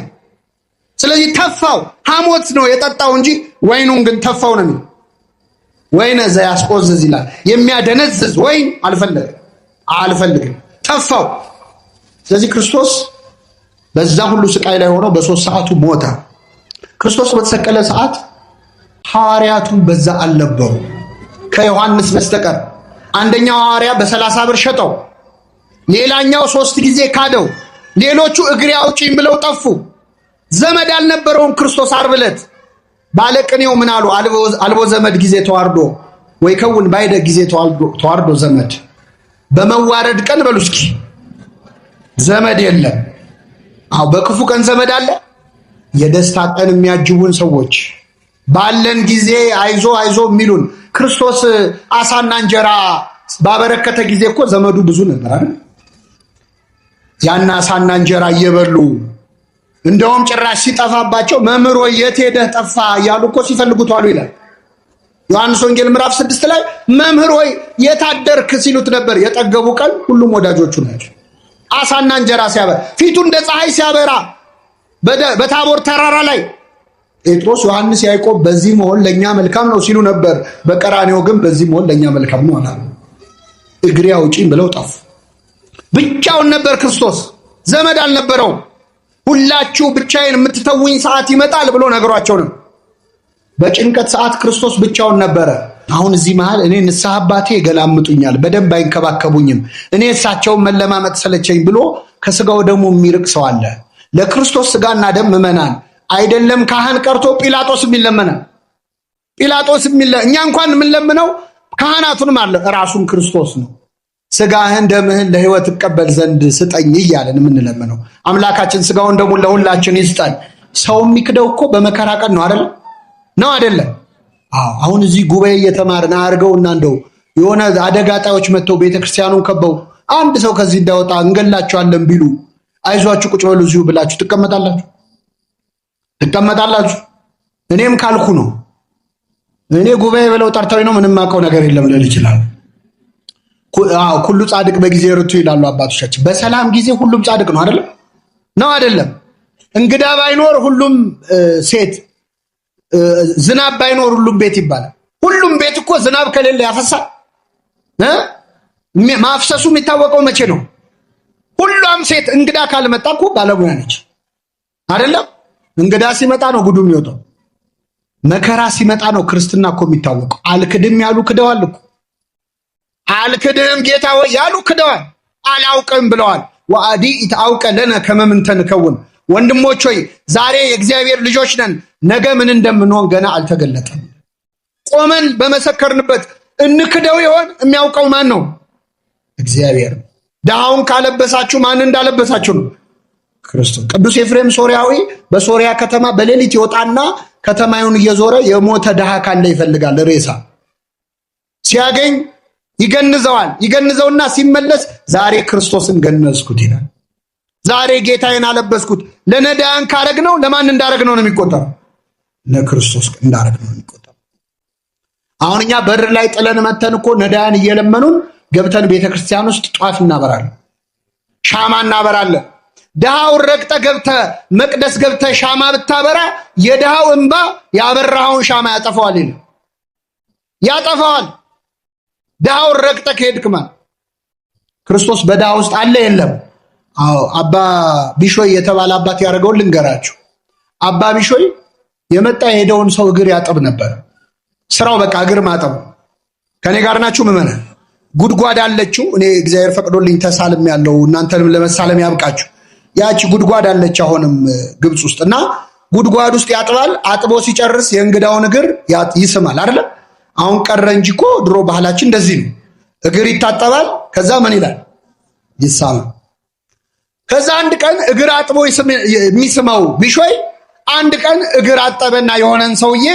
ስለዚህ ተፋው። ሐሞት ነው የጠጣው እንጂ ወይኑን ግን ተፋው ነው የሚለው። ወይነ ዘያስቆዝዝ ይላል። የሚያደነዝዝ ወይን አልፈልግም፣ ተፋው። ስለዚህ ክርስቶስ በዛ ሁሉ ስቃይ ላይ ሆኖ በ3 ሰዓቱ ሞተ። ክርስቶስ በተሰቀለ ሰዓት ሐዋርያቱ በዛ አልነበሩ ከዮሐንስ በስተቀር። አንደኛው ሐዋርያ በ30 ብር ሸጠው፣ ሌላኛው 3 ጊዜ ካደው፣ ሌሎቹ እግሬ አውጪኝ ብለው ጠፉ። ዘመድ አልነበረውም ክርስቶስ። ዓርብ ዕለት ባለቅኔው ምን አሉ? አልቦ ዘመድ ጊዜ ተዋርዶ ወይ ከውን ባይደ ጊዜ ተዋርዶ ዘመድ። በመዋረድ ቀን በሉ እስኪ ዘመድ የለም። አዎ በክፉ ቀን ዘመድ አለ። የደስታ ቀን የሚያጅቡን ሰዎች ባለን ጊዜ አይዞ የሚሉን። ክርስቶስ አሳና እንጀራ ባበረከተ ጊዜ እኮ ዘመዱ ብዙ ነበር አይደል? ያን አሳና እንጀራ እየበሉ እንደውም ጭራሽ ሲጠፋባቸው መምህር ሆይ የት ሄደህ ጠፋ እያሉ እኮ ሲፈልጉት ዋሉ ይላል ዮሐንስ ወንጌል ምዕራፍ 6 ላይ። መምህር ሆይ የት አደርክ ሲሉት ነበር። የጠገቡ ቀን ሁሉም ወዳጆቹ ናቸው። አሳና እንጀራ ሲያበራ ፊቱ እንደ ፀሐይ ሲያበራ በታቦር ተራራ ላይ ጴጥሮስ፣ ዮሐንስ፣ ያዕቆብ በዚህ መሆን ለኛ መልካም ነው ሲሉ ነበር። በቀራንዮ ግን በዚህ መሆን ለኛ መልካም ነው አላሉ። እግሬ አውጪኝ ብለው ጠፉ። ብቻውን ነበር ክርስቶስ፣ ዘመድ አልነበረውም። ሁላችሁ ብቻዬን የምትተውኝ ሰዓት ይመጣል ብሎ ነግሯቸው ነው። በጭንቀት ሰዓት ክርስቶስ ብቻውን ነበረ። አሁን እዚህ መሃል እኔ ንስሐ አባቴ ገላምጡኛል፣ በደንብ አይንከባከቡኝም፣ እኔ እሳቸውን መለማመጥ ሰለቸኝ ብሎ ከስጋው ደሙ የሚርቅ ሰው አለ። ለክርስቶስ ስጋና ደም ምዕመናን አይደለም ካህን ቀርቶ ጲላጦስ የሚለመናል። ጲላጦስ እኛ እንኳን የምንለምነው ካህናቱንም አለ ራሱን ክርስቶስ ነው። ስጋህን ደምህን ለሕይወት እቀበል ዘንድ ስጠኝ እያለን የምንለምነው አምላካችን ስጋውን ደሙን ለሁላችን ይስጠን። ሰው የሚክደው እኮ በመከራ ቀን ነው አይደለም? ነው አይደለም? አሁን እዚህ ጉባኤ እየተማርን አድርገውና እንደው የሆነ አደጋ ጣዮች መጥተው ቤተክርስቲያኑን ከበው አንድ ሰው ከዚህ እንዳይወጣ እንገላቸዋለን ቢሉ አይዟችሁ ቁጭ በሉ እዚሁ ብላችሁ ትቀመጣላችሁ? እኔም ካልኩ ነው። እኔ ጉባኤ ብለው ጠርተውኝ ነው ምንም አውቀው ነገር የለም ልል ይችላል። ሁሉ ጻድቅ በጊዜ ርቱ ይላሉ አባቶቻችን። በሰላም ጊዜ ሁሉም ጻድቅ ነው አይደለም? ነው አይደለም? እንግዳ ባይኖር ሁሉም ሴት፣ ዝናብ ባይኖር ሁሉም ቤት ይባላል። ሁሉም ቤት እኮ ዝናብ ከሌለ ያፈሳል። ማፍሰሱ የሚታወቀው መቼ ነው? ሁሉም ሴት እንግዳ ካልመጣ እኮ ባለሙያ ነች አይደለም? እንግዳ ሲመጣ ነው ጉዱ የሚወጣው። መከራ ሲመጣ ነው ክርስትና እኮ የሚታወቀው። አልክድም ያሉ ክደዋል እኮ። አልክድም ጌታ ወይ ያሉ ክደዋል። አላውቅም ብለዋል። ወአዲ ኢታውቀ ለነ ከመምንተን ከውን። ወንድሞች ሆይ ዛሬ የእግዚአብሔር ልጆች ነን፣ ነገ ምን እንደምንሆን ገና አልተገለጠም። ቆመን በመሰከርንበት እንክደው ይሆን? የሚያውቀው ማን ነው? እግዚአብሔር። ድሃውን ካለበሳችሁ ማን እንዳለበሳችሁ ነው? ክርስቶስ። ቅዱስ ኤፍሬም ሶርያዊ በሶርያ ከተማ በሌሊት ይወጣና ከተማዩን እየዞረ የሞተ ድሃ ካለ ይፈልጋል። ሬሳ ሲያገኝ ይገንዘዋል። ይገንዘውና ሲመለስ ዛሬ ክርስቶስን ገነዝኩት ይላል። ዛሬ ጌታዬን አለበስኩት። ለነዳያን ካረግነው ለማን እንዳረግነው ነው የሚቆጠረው? ለክርስቶስ እንዳረግነው ነው የሚቆጠረው። አሁን እኛ በር ላይ ጥለን መተን እኮ ነዳያን እየለመኑን ገብተን ቤተክርስቲያን ውስጥ ጧፍ እናበራለን፣ ሻማ እናበራለን። ድሃውን ረግጠ ገብተ መቅደስ ገብተ ሻማ ብታበራ የድሃው እንባ ያበራኸውን ሻማ ያጠፋዋል ይላል። ያጠፋዋል። ድሃውን ረግጠ ከሄድክ ማለት ክርስቶስ በድሃ ውስጥ አለ የለም? አዎ አባ ቢሾይ የተባለ አባት ያደረገውን ልንገራችሁ። አባ ቢሾይ የመጣ የሄደውን ሰው እግር ያጥብ ነበር። ስራው በቃ እግር ማጠብ። ከኔ ጋር ናችሁ ምዕመናን? ጉድጓድ አለችው። እኔ እግዚአብሔር ፈቅዶልኝ ተሳልም ያለው እናንተንም ለመሳለም ያብቃችሁ። ያቺ ጉድጓድ አለች አሁንም ግብጽ ውስጥ እና ጉድጓድ ውስጥ ያጥባል። አጥቦ ሲጨርስ የእንግዳውን እግር ይስማል አይደል? አሁን ቀረ እንጂ እኮ ድሮ ባህላችን እንደዚህ ነው። እግር ይታጠባል፣ ከዛ ምን ይላል? ይሳማል። ከዛ አንድ ቀን እግር አጥቦ የሚስመው ቢሾይ አንድ ቀን እግር አጠበና የሆነን ሰውዬ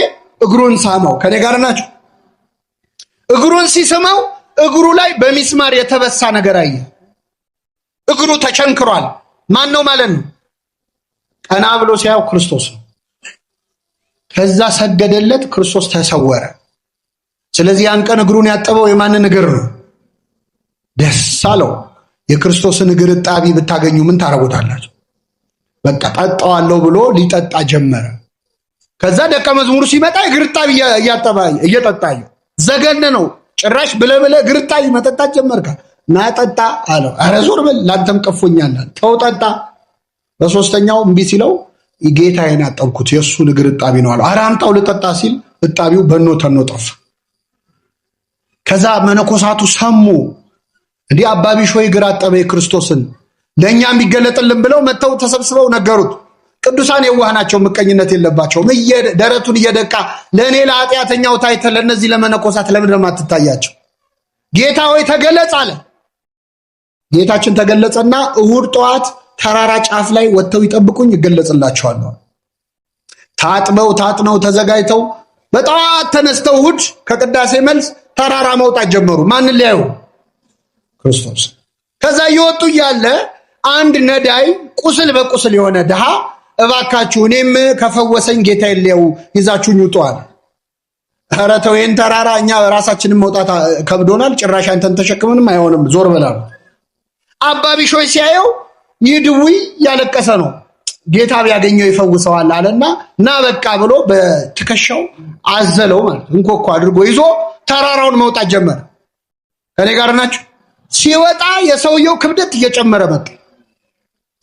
እግሩን ሳመው። ከኔ ጋር ናቸው? እግሩን ሲስመው እግሩ ላይ በሚስማር የተበሳ ነገር አየ። እግሩ ተቸንክሯል። ማን ነው ማለት ነው? ቀና ብሎ ሲያየው ክርስቶስ ነው። ከዛ ሰገደለት፣ ክርስቶስ ተሰወረ። ስለዚህ ያን ቀን እግሩን ያጠበው የማንን እግር ነው? ደስ አለው። የክርስቶስን እግር እጣቢ ብታገኙ ምን ታረጉታላችሁ? በቃ ጠጣዋለሁ ብሎ ሊጠጣ ጀመረ። ከዛ ደቀ መዝሙሩ ሲመጣ እግር እጣቢ እየጠጣ ዘገነ ነው። ጭራሽ ብለብለ እግር እጣቢ መጠጣት ጀመርካ? ና ጠጣ አለው። ኧረ ዞር በል ላንተም ቀፎኛል። ተው ጠጣ። በሶስተኛው እምቢ ሲለው ጌታዬን አጠብኩት የእሱን እግር እጣቢ ነው አለው። ኧረ አምጣው ልጠጣ ሲል እጣቢው በኖ ተኖ ጠፋ። ከዛ መነኮሳቱ ሰሙ። እንዲህ አባ ቢሾይ እግር አጠበ የክርስቶስን ለእኛ የሚገለጥልን ብለው መጥተው ተሰብስበው ነገሩት። ቅዱሳን የዋህ ናቸው፣ ምቀኝነት የለባቸውም። ደረቱን እየደቃ ለእኔ ለኃጢአተኛው ታይተ ለእነዚህ ለመነኮሳት ለምን ለማትታያቸው? ጌታ ሆይ ተገለጽ አለ። ጌታችን ተገለጸና እሁድ ጠዋት ተራራ ጫፍ ላይ ወጥተው ይጠብቁኝ ይገለጽላቸዋል። ታጥነው ተዘጋጅተው በጠዋት ተነስተው እሁድ ከቅዳሴ መልስ ተራራ መውጣት ጀመሩ። ማንን ሊያዩ? ክርስቶስ። ከዛ እየወጡ እያለ አንድ ነዳይ ቁስል በቁስል የሆነ ድሃ እባካችሁ እኔም ከፈወሰኝ ጌታ ሊያዩ ይዛችሁኝ ውጡ አለ። ኧረ ተው ይህን ተራራ እኛ ራሳችንን መውጣት ከብዶናል፣ ጭራሽ አንተን ተሸክመንም አይሆንም፣ ዞር በላሉ። አባ ቢሾይ ሲያየው ይህ ድውይ ያለቀሰ ነው፣ ጌታ ቢያገኘው ይፈውሰዋል አለና ና በቃ ብሎ በትከሻው አዘለው ማለት እንኮኮ አድርጎ ይዞ ተራራውን መውጣት ጀመረ። ከኔ ጋር ናችሁ? ሲወጣ የሰውየው ክብደት እየጨመረ መጣ።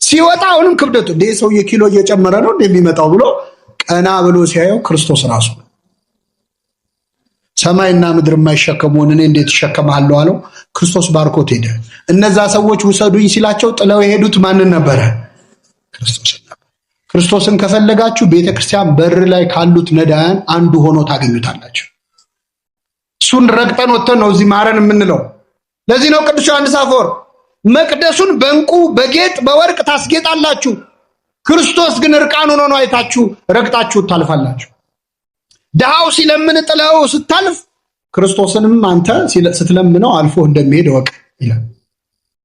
ሲወጣ አሁንም ክብደቱ እንደ ሰውየ ኪሎ እየጨመረ ነው እንደሚመጣው ብሎ ቀና ብሎ ሲያየው ክርስቶስ ራሱ። ሰማይና ምድር የማይሸከሙን እኔ እንዴት እሸከማለሁ አለው። ክርስቶስ ባርኮት ሄደ። እነዛ ሰዎች ውሰዱኝ ሲላቸው ጥለው የሄዱት ማንን ነበረ? ክርስቶስን ነበር። ክርስቶስን ከፈለጋችሁ ቤተክርስቲያን በር ላይ ካሉት ነዳያን አንዱ ሆኖ ታገኙታላችሁ። እሱን ረግጠን ወጥተን ነው እዚህ ማረን የምንለው። ለዚህ ነው ቅዱስ ዮሐንስ አፈወርቅ መቅደሱን በእንቁ በጌጥ በወርቅ ታስጌጣላችሁ፣ ክርስቶስ ግን እርቃኑን ሆኖ አይታችሁ ረግጣችሁ ታልፋላችሁ። ድሃው ሲለምን ጥለው ስታልፍ ክርስቶስንም አንተ ስትለምነው አልፎ እንደሚሄድ ወቅ ይላል።